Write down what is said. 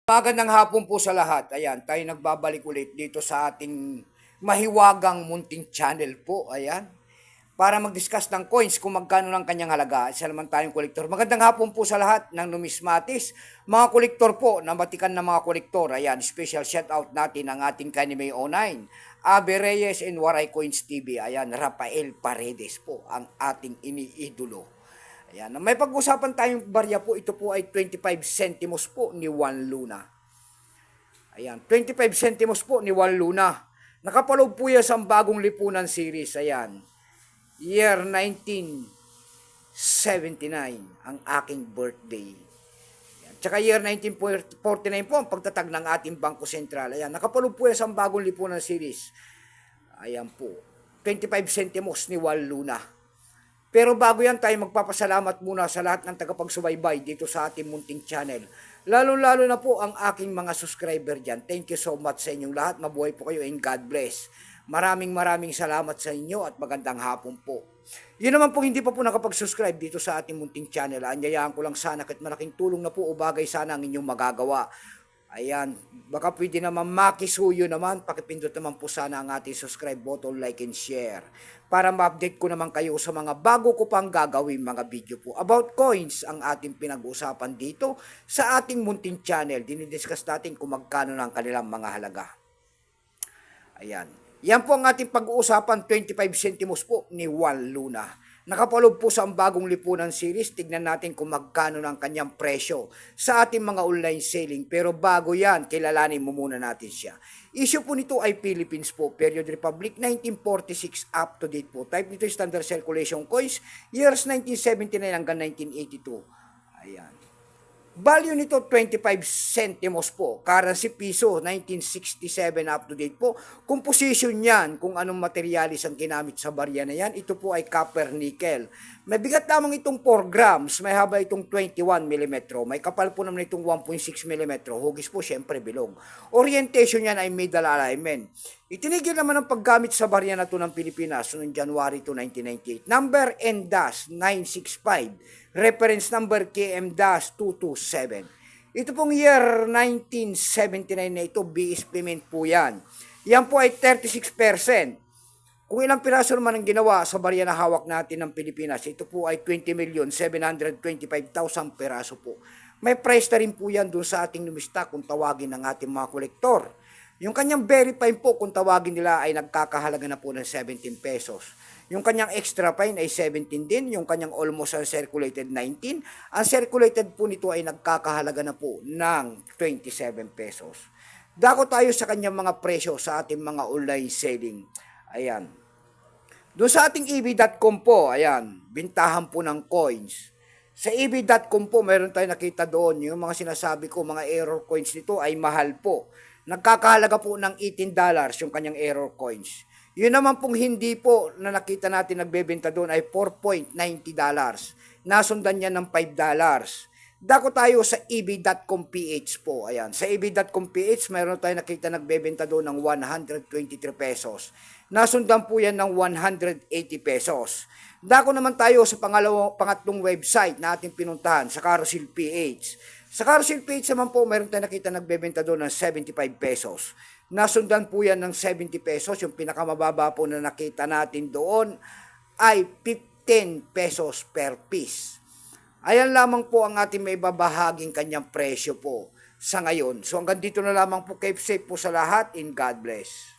Magandang hapon po sa lahat. Ayan, tayo nagbabalik ulit dito sa ating mahiwagang munting channel po. Ayan, para mag-discuss ng coins kung magkano lang kanyang halaga. Isa naman tayong kolektor. Magandang hapon po sa lahat ng numismatis. Mga kolektor po, nabatikan na mga kolektor. Ayan, special shout out natin ang ating Kanime 09, Abe Reyes and Waray Coins TV. Ayan, Rafael Paredes po ang ating iniidolo. Ayan, may pag-usapan tayong barya po. Ito po ay 25 centimos po ni Juan Luna. Ayan, 25 centimos po ni Juan Luna. Nakapaloob po yan sa bagong lipunan series. Ayan, year 1979, ang aking birthday. Ayan. Tsaka year 1949 po ang pagtatag ng ating Bangko Sentral. Ayan, nakapaloob po yan sa bagong lipunan series. Ayan po, 25 centimos ni Juan Luna. Pero bago yan, tayo magpapasalamat muna sa lahat ng tagapagsubaybay dito sa ating munting channel. Lalo-lalo na po ang aking mga subscriber dyan. Thank you so much sa inyong lahat. Mabuhay po kayo and God bless. Maraming salamat sa inyo at magandang hapon po. Yun naman po hindi pa po nakapag-subscribe dito sa ating munting channel. Anyayaan ko lang sana kahit malaking tulong na po o bagay sana ang inyong magagawa. Ayan, baka pwede naman makisuyo naman, pakipindot naman po sana ang ating subscribe button, like and share para ma-update ko naman kayo sa mga bago ko pang gagawin mga video po. About coins ang ating pinag-uusapan dito sa ating munting channel. Dinidiscuss natin kung magkano ng kanilang mga halaga. Ayan. Yan po ang ating pag-uusapan, 25 centimos po ni Juan Luna. Nakapaloob po sa bagong lipunan series, tignan natin kung magkano ng kanyang presyo sa ating mga online selling. Pero bago yan, kilalanin mo muna natin siya. Issue po nito ay Philippines po, Period Republic, 1946 up to date po. Type nito standard circulation coins, years 1979 hanggang 1982. Ayan. Value nito 25 centimos po. Currency piso 1967 up to date po. Composition niyan kung anong materialis ang ginamit sa barya na yan. Ito po ay copper nickel. May bigat lamang itong 4 grams. May haba itong 21 mm. May kapal po naman itong 1.6 mm. Hugis po syempre bilog. Orientation niyan ay middle alignment. Itinigil naman ang paggamit sa barya na ito ng Pilipinas noong January 2, 1998. Number N-965. Reference number KM-227. Ito pong year 1979 na ito, BS payment po yan. Yan po ay 36%. Kung ilang piraso naman ang ginawa sa barya na hawak natin ng Pilipinas, ito po ay 20,725,000 piraso po. May price na rin po yan doon sa ating numista kung tawagin ng ating mga kolektor. Yung kanyang verify po kung tawagin nila ay nagkakahalaga na po ng 17 pesos. Yung kanyang extra fine ay 17 din. Yung kanyang almost uncirculated 19. Ang circulated po nito ay nagkakahalaga na po ng 27 pesos. Dako tayo sa kanyang mga presyo sa ating mga online selling. Ayan. Doon sa ating eb.com po, ayan, bintahan po ng coins. Sa eb.com po, meron tayong nakita doon, yung mga sinasabi ko, mga error coins nito ay mahal po. Nagkakahalaga po ng $18 yung kanyang error coins. Yun naman pong hindi po na nakita natin nagbebenta doon ay $4.90. Nasundan niya ng $5. Dako tayo sa eb.com.ph po. Ayan. Sa eb.com.ph, mayroon tayo nakita nagbebenta doon ng 123 pesos. Nasundan po yan ng 180 pesos. Dako naman tayo sa pangatlong website na ating pinuntahan, sa Carousel PH. Sa Carousel PH naman po, mayroon tayo nakita nagbebenta doon ng 75 pesos. Nasundan po yan ng 70 pesos. Yung pinakamababa po na nakita natin doon ay 15 pesos per piece. Ayan lamang po ang ating may babahaging kanyang presyo po sa ngayon. So hanggang dito na lamang po. Keep safe po sa lahat and God bless.